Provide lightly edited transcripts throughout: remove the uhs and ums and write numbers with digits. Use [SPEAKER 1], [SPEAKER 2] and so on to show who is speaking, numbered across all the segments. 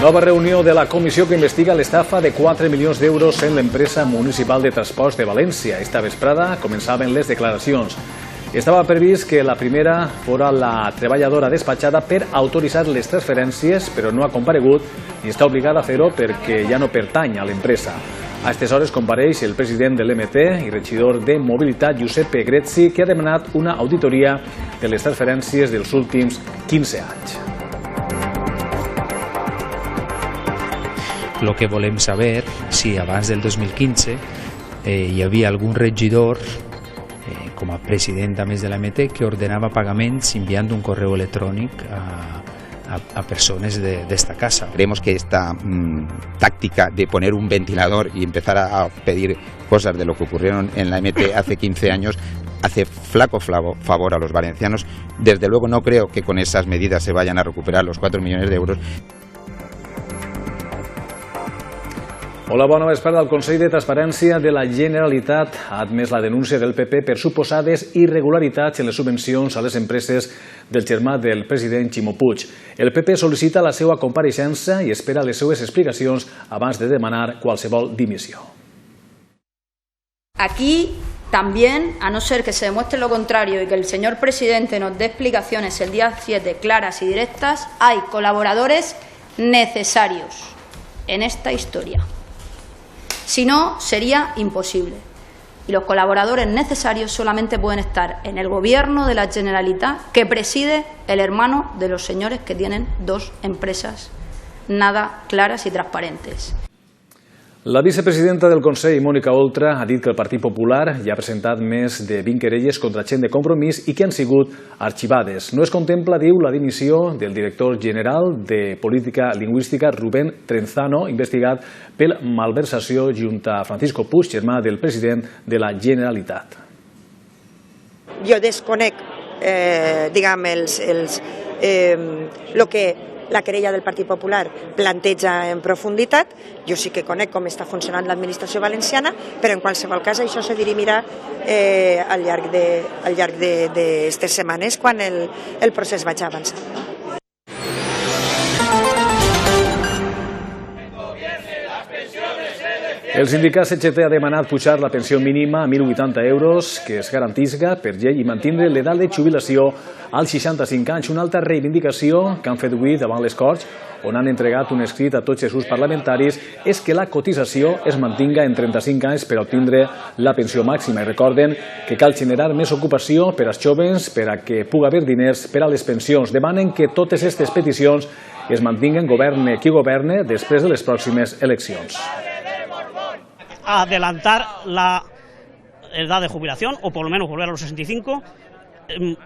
[SPEAKER 1] Nova reunió de la comissió que investiga l'estafa de 4 milions d'euros en l'empresa municipal de transports de València. Esta vesprada començaven les declaracions. Estava previst que la primera fora la treballadora despatxada per autoritzar les transferències, però no ha comparegut i està obligada a fer-ho perquè ja no pertany a l'empresa. A aquestes hores compareix el president de l'MT i regidor de Mobilitat, Giuseppe Grezzi, que ha demanat una auditoria de les transferències dels últims 15 anys.
[SPEAKER 2] Lo que volem saber si abans del 2015 hi havia algun regidor com a president a més de l'AMT que ordenava pagaments enviant un correu electrònic a personas de esta casa.
[SPEAKER 3] Creemos que esta táctica de poner un ventilador y empezar a pedir cosas de lo que ocurrieron en la AMT hace 15 años hace flaco favor a los valencianos. Desde luego no creo que con esas medidas se vayan a recuperar los 4 millones de euros.
[SPEAKER 1] Hola, bona vesprada. El Consell de Transparència de la Generalitat ha admès la denúncia del PP per suposades irregularitats en les subvencions a les empreses del germà del president Ximo Puig. El PP sol·licita la seva compareixença i espera les seues explicacions abans de demanar qualsevol dimissió.
[SPEAKER 4] Aquí también, a no ser que se demuestre lo contrario y que el señor presidente nos dé explicaciones el día 7 claras y directas, hay colaboradores necesarios en esta historia. Si no, sería imposible. Y los colaboradores necesarios solamente pueden estar en el gobierno de la Generalitat, que preside el hermano de los señores que tienen 2 empresas nada claras y transparentes.
[SPEAKER 1] La vicepresidenta del Consell, Mònica Oltra, ha dit que el Partit Popular ja ha presentat més de 20 querelles contra gent de Compromís i que han sigut arxivades. No es contempla, diu, la dimissió del director general de Política Lingüística, Rubén Trenzano, investigat per malversació junt a Francisco Puig, germà del president de la Generalitat.
[SPEAKER 5] Jo desconec, el que la querella del Partit Popular planteja en profunditat. Jo sí que conec com està funcionant l'administració valenciana, però en qualsevol cas això se dirimirà al llarg d'aquestes setmanes quan el procés vagi avançant.
[SPEAKER 1] El sindicat CGT ha demanat pujar la pensió mínima a 1.080 euros, que es garantisca per llei, i mantindre l'edat de jubilació als 65 anys. Una altra reivindicació que han fet avui davant les Corts, on han entregat un escrit a tots els grups parlamentaris, és que la cotització es mantinga en 35 anys per obtindre la pensió màxima. I recorden que cal generar més ocupació per als joves per a que pugui haver diners per a les pensions. Demanen que totes aquestes peticions es mantinguen, governe qui governe, després de les pròximes eleccions.
[SPEAKER 6] Adelantar la edad de jubilación o por lo menos volver a los 65,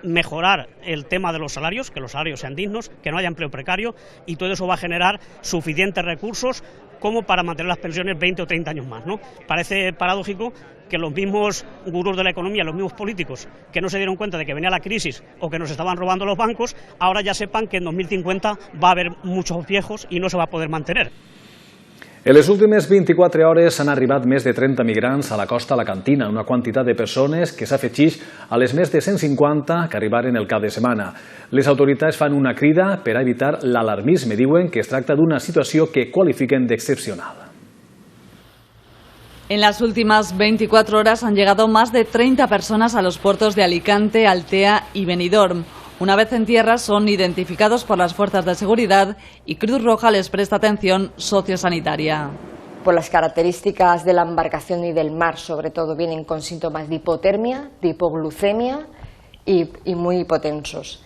[SPEAKER 6] mejorar el tema de los salarios, que los salarios sean dignos, que no haya empleo precario, y todo eso va a generar suficientes recursos como para mantener las pensiones 20 o 30 años más, ¿no? Parece paradójico que los mismos gurús de la economía, los mismos políticos que no se dieron cuenta de que venía la crisis o que nos estaban robando los bancos, ahora ya sepan que en 2050 va a haber muchos viejos y no se va a poder mantener.
[SPEAKER 1] En les últimes 24 hores han arribat més de 30 migrants a la costa alacantina, una quantitat de persones que s'afegeix a les més de 150 que arribaren el cap de setmana. Les autoritats fan una crida per a evitar l'alarmisme. Diuen que es tracta d'una situació que qualifiquen d'excepcional.
[SPEAKER 7] En las últimas 24 horas han llegado más de 30 personas a los puertos de Alicante, Altea y Benidorm. Una vez en tierra son identificados por las fuerzas de seguridad y Cruz Roja les presta atención sociosanitaria.
[SPEAKER 8] Por las características de la embarcación y del mar, sobre todo, vienen con síntomas de hipotermia, de hipoglucemia y muy hipotensos.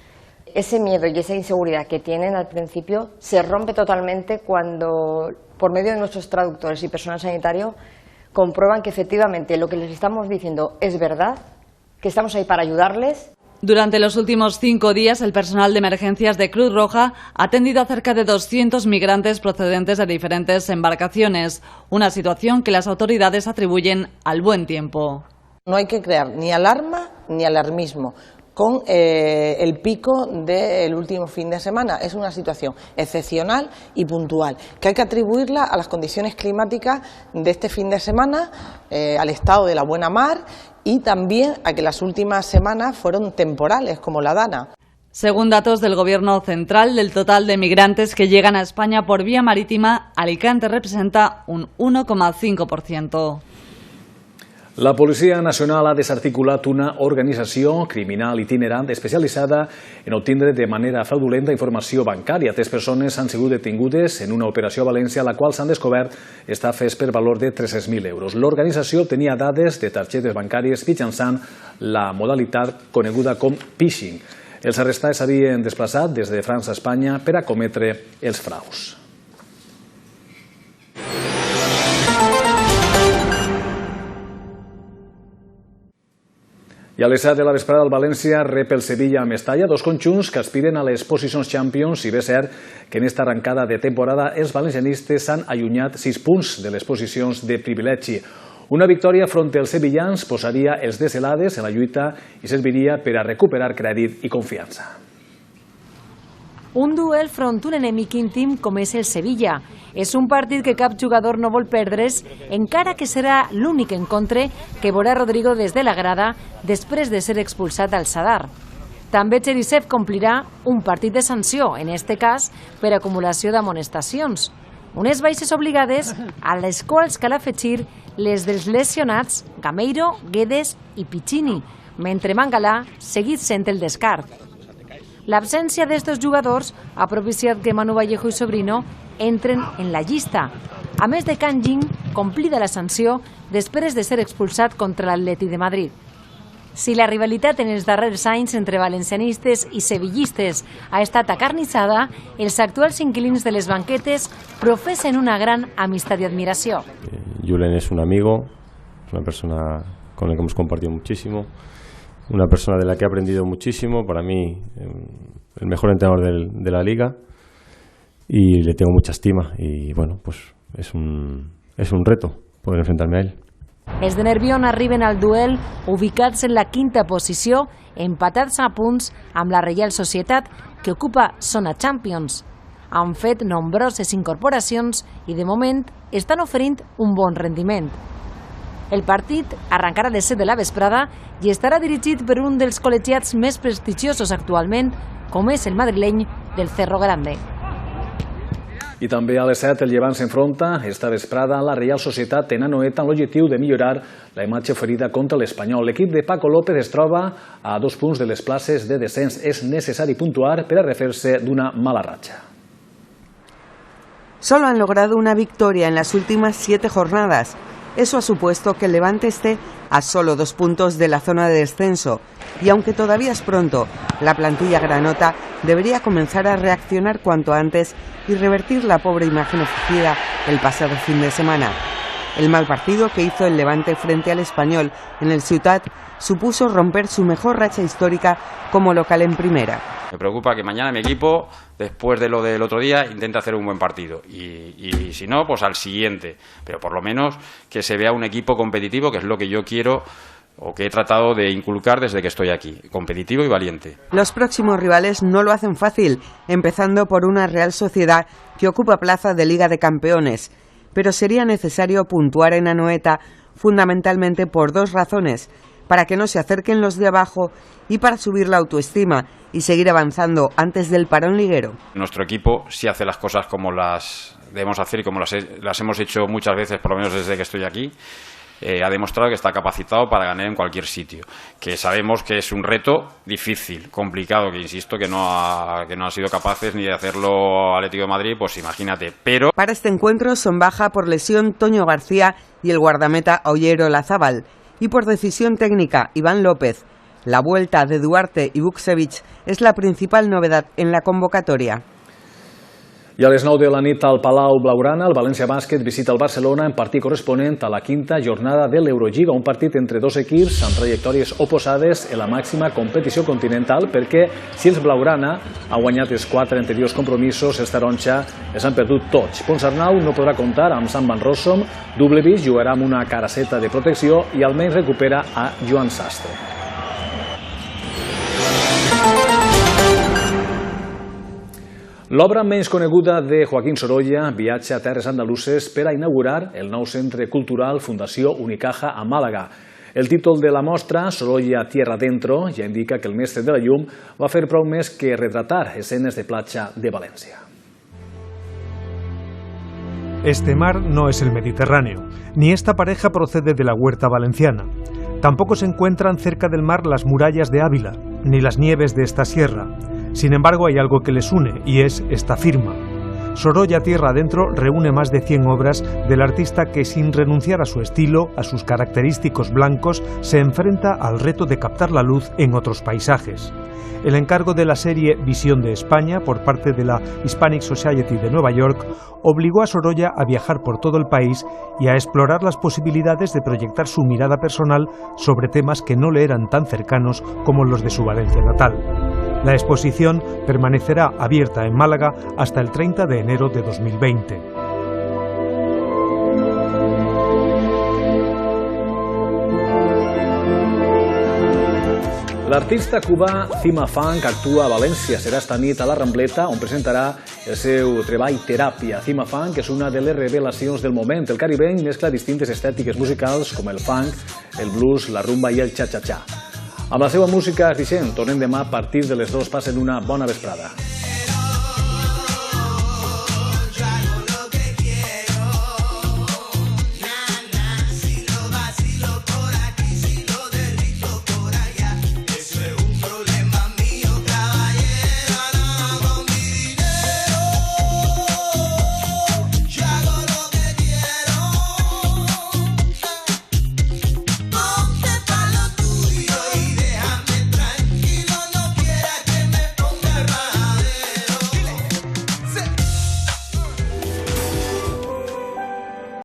[SPEAKER 8] Ese miedo y esa inseguridad que tienen al principio se rompe totalmente cuando, por medio de nuestros traductores y personal sanitario, comprueban que efectivamente lo que les estamos diciendo es verdad, que estamos ahí para ayudarles.
[SPEAKER 7] Durante los últimos 5 días, el personal de emergencias de Cruz Roja ha atendido a cerca de 200 migrantes procedentes de diferentes embarcaciones, una situación que las autoridades atribuyen al buen tiempo.
[SPEAKER 9] No hay que crear ni alarma ni alarmismo con el pico del último fin de semana. Es una situación excepcional y puntual, que hay que atribuirla a las condiciones climáticas de este fin de semana, al estado de la buena mar y también a que las últimas semanas fueron temporales, como la Dana.
[SPEAKER 7] Según datos del Gobierno central, del total de migrantes que llegan a España por vía marítima, Alicante representa un 1,5%.
[SPEAKER 1] La Policia Nacional ha desarticulat una organització criminal itinerant especialitzada en obtindre de manera fraudulenta informació bancària. 3 persones han sigut detingudes en una operació a València, a la qual s'han descobert estafes per valor de 300.000 euros. L'organització obtenia dades de targetes bancàries mitjançant la modalitat coneguda com phishing. Els arrestats s'havien desplaçat des de França a Espanya per a cometre els fraus. I a les 7 de la vesprada el València rep el Sevilla a Mestalla, 2 conjunts que aspiren a les posicions Champions, si bé és cert que en esta arrencada de temporada els valencianistes s'han allunyat 6 punts de les posicions de privilegi. Una victòria front als sevillans posaria els deshelades en la lluita i serviria per a recuperar crèdit i confiança.
[SPEAKER 10] Un duel front un enemic íntim com és el Sevilla. És un partit que cap jugador no vol perdre's, encara que serà l'únic encontre que veurà Rodrigo des de la grada després de ser expulsat al Sadar. També Cherisev complirà un partit de sanció, en este cas per acumulació d'amonestacions. Unes baixes obligades a les quals cal afegir les dels lesionats Gameiro, Guedes i Piccini, mentre Mangalà seguit sent el descart. L'absència d'estos jugadors ha propiciat que Manu Vallejo i Sobrino entren en la llista, a més de Canjin, complida la sanció després de ser expulsat contra l'Atleti de Madrid. Si la rivalitat en els darrers anys entre valencianistes i sevillistes ha estat acarnissada, els actuals inquilins de les banquetes professen una gran amistat y admiració.
[SPEAKER 11] Julen es un amigo, es una persona con la que hemos compartido muchísimo, una persona de la que he aprendido muchísimo, para mí el mejor entrenador de la liga, y le tengo mucha estima y bueno, pues es un reto poder enfrentarme a él.
[SPEAKER 10] Els de Nervión arriben al duel ubicats en la 5a posició, empatats a punts amb la Reial Societat, que ocupa zona Champions. Han fet nombroses incorporacions i de moment estan oferint un bon rendiment. El partit arrencarà a les 7 de la vesprada i estarà dirigit per un dels col·legiats més prestigiosos actualment, com és el madrileny del Cerro Grande.
[SPEAKER 1] I també a les 7 el Llevant s'enfronta esta vesprada a la Reial Societat en Anoeta amb l'objectiu de millorar la imatge oferida contra l'Espanyol. L'equip de Paco López es troba a 2 punts de les places de descens. És necessari puntuar per a refer-se d'una mala ratxa.
[SPEAKER 12] Solo han logrado una victoria en las últimas 7 jornadas. Eso ha supuesto que el Levante esté a solo 2 puntos de la zona de descenso. Y aunque todavía es pronto, la plantilla granota debería comenzar a reaccionar cuanto antes y revertir la pobre imagen ofrecida el pasado fin de semana. El mal partido que hizo el Levante frente al Español en el Ciutat supuso romper su mejor racha histórica como local en primera.
[SPEAKER 13] Me preocupa que mañana mi equipo, después de lo del otro día, intente hacer un buen partido y si no, pues al siguiente, pero por lo menos que se vea un equipo competitivo, que es lo que yo quiero o que he tratado de inculcar desde que estoy aquí, competitivo y valiente.
[SPEAKER 12] Los próximos rivales no lo hacen fácil, empezando por una Real Sociedad que ocupa plaza de Liga de Campeones, pero sería necesario puntuar en Anoeta fundamentalmente por 2 razones: para que no se acerquen los de abajo y para subir la autoestima y seguir avanzando antes del parón liguero.
[SPEAKER 13] Nuestro equipo sí hace las cosas como las debemos hacer y como las hemos hecho muchas veces, por lo menos desde que estoy aquí. Ha demostrado que está capacitado para ganar en cualquier sitio, que sabemos que es un reto difícil, complicado, que insisto que no han sido capaces ni de hacerlo Atlético de Madrid, pues imagínate, pero...
[SPEAKER 12] Para este encuentro son baja por lesión Toño García y el guardameta Ollero Lazábal, y por decisión técnica Iván López. La vuelta de Duarte y Buksevich es la principal novedad en la convocatoria.
[SPEAKER 1] I a les 9 de la nit al Palau Blaugrana, el València Bàsquet visita el Barcelona en partit corresponent a la 5a jornada de l'Eurolliga, un partit entre 2 equips amb trajectòries oposades en la màxima competició continental, perquè si els Blaugrana han guanyat els 4 anteriors compromisos, els taronja els han perdut tots. Ponsarnau no podrà comptar amb Sam Van Rossum, Dublevich jugarà amb una caraceta de protecció i almenys recupera a Joan Sastre. L'obra menys coneguda de Joaquín Sorolla viatja a terres andaluses per a inaugurar el nou centre cultural Fundació Unicaja a Màlaga. El títol de la mostra, Sorolla Tierra Dentro, ja indica que el mestre de la llum va fer prou més que retratar escenes de platja de València.
[SPEAKER 14] Este mar no es el Mediterráneo, ni esta pareja procede de la huerta valenciana. Tampoco se encuentran cerca del mar las murallas de Ávila, ni las nieves de esta sierra. Sin embargo, hay algo que les une, y es esta firma. Sorolla Tierra Adentro reúne más de 100 obras del artista que, sin renunciar a su estilo, a sus característicos blancos, se enfrenta al reto de captar la luz en otros paisajes. El encargo de la serie Visión de España, por parte de la Hispanic Society de Nueva York, obligó a Sorolla a viajar por todo el país y a explorar las posibilidades de proyectar su mirada personal sobre temas que no le eran tan cercanos como los de su Valencia natal. La exposición permanecerá abierta en Málaga hasta el 30 de enero de 2020.
[SPEAKER 1] L'artista cubà Cima Funk actua a València. Serà esta nit a la Rambleta, on presentarà el seu treball Teràpia. Cima Funk és una de les revelacions del moment. El caribeny mescla distintes estètiques musicals com el funk, el blues, la rumba i el cha-cha-cha. Amb la seva música recent, tornem demà a partir de les 2. Passen una bona vesprada.